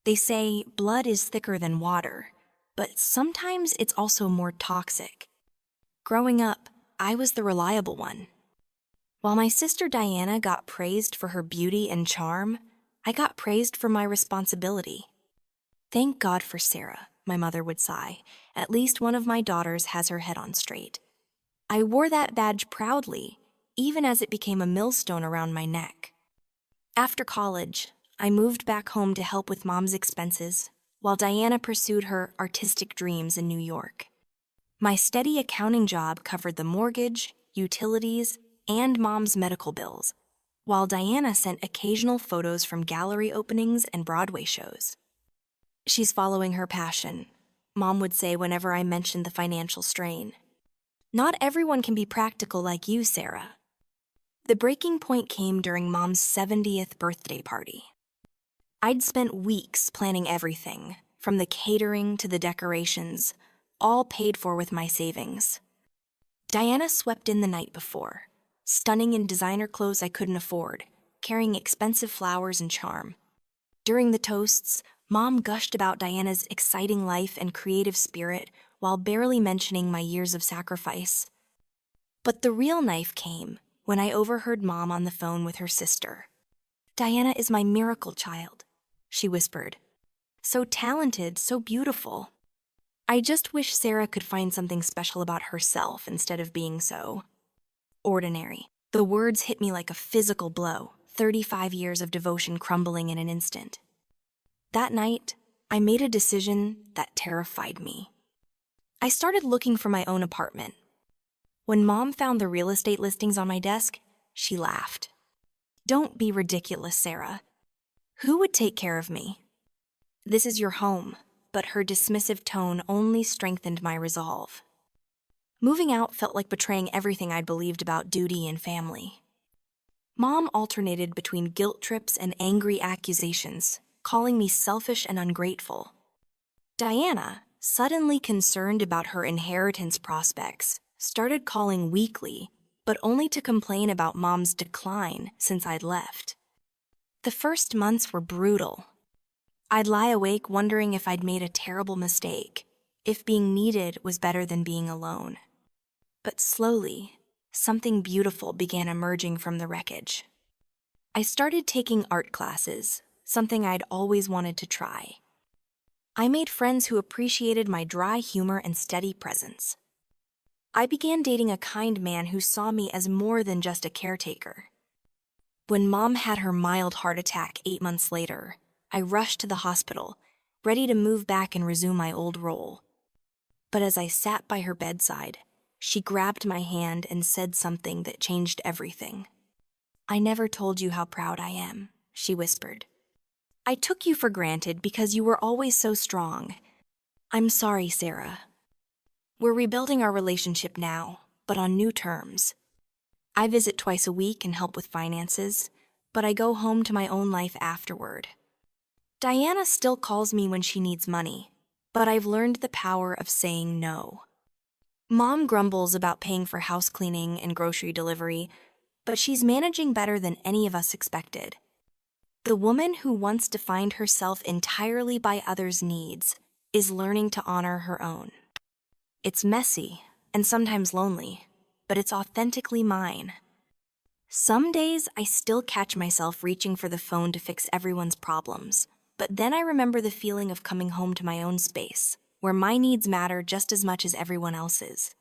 They say blood is thicker than water, but sometimes it's also more toxic. Growing up, I was the reliable one. While my sister Diana got praised for her beauty and charm, I got praised for my responsibility. Thank God for Sarah, my mother would sigh. At least one of my daughters has her head on straight. I wore that badge proudly, even as it became a millstone around my neck. After college, I moved back home to help with Mom's expenses, while Diana pursued her artistic dreams in New York. My steady accounting job covered the mortgage, utilities, and Mom's medical bills, while Diana sent occasional photos from gallery openings and Broadway shows. She's following her passion, Mom would say whenever I mentioned the financial strain. Not everyone can be practical like you, Sarah. The breaking point came during Mom's 70th birthday party. I'd spent weeks planning everything, from the catering to the decorations, all paid for with my savings. Diana swept in the night before, stunning in designer clothes I couldn't afford, carrying expensive flowers and charm. During the toasts, Mom gushed about Diana's exciting life and creative spirit while barely mentioning my years of sacrifice. But the real knife came when I overheard Mom on the phone with her sister. "Diana is my miracle child," she whispered. "So talented, so beautiful. I just wish Sarah could find something special about herself instead of being so ordinary." The words hit me like a physical blow, 35 years of devotion crumbling in an instant. That night, I made a decision that terrified me. I started looking for my own apartment. When Mom found the real estate listings on my desk, she laughed. "Don't be ridiculous, Sarah. Who would take care of me? This is your home," but her dismissive tone only strengthened my resolve. Moving out felt like betraying everything I'd believed about duty and family. Mom alternated between guilt trips and angry accusations, calling me selfish and ungrateful. Diana, suddenly concerned about her inheritance prospects, started calling weekly, but only to complain about Mom's decline since I'd left. The first months were brutal. I'd lie awake wondering if I'd made a terrible mistake, if being needed was better than being alone. But slowly, something beautiful began emerging from the wreckage. I started taking art classes, something I'd always wanted to try. I made friends who appreciated my dry humor and steady presence. I began dating a kind man who saw me as more than just a caretaker. When Mom had her mild heart attack 8 months later, I rushed to the hospital, ready to move back and resume my old role. But as I sat by her bedside, she grabbed my hand and said something that changed everything. "I never told you how proud I am," she whispered. "I took you for granted because you were always so strong. I'm sorry, Sarah. We're rebuilding our relationship now, but on new terms. I visit twice a week and help with finances, but I go home to my own life afterward. Diana still calls me when she needs money, but I've learned the power of saying no. Mom grumbles about paying for house cleaning and grocery delivery, but she's managing better than any of us expected. The woman who once defined herself entirely by others' needs is learning to honor her own. It's messy and sometimes lonely, but it's authentically mine. Some days I still catch myself reaching for the phone to fix everyone's problems, but then I remember the feeling of coming home to my own space, where my needs matter just as much as everyone else's.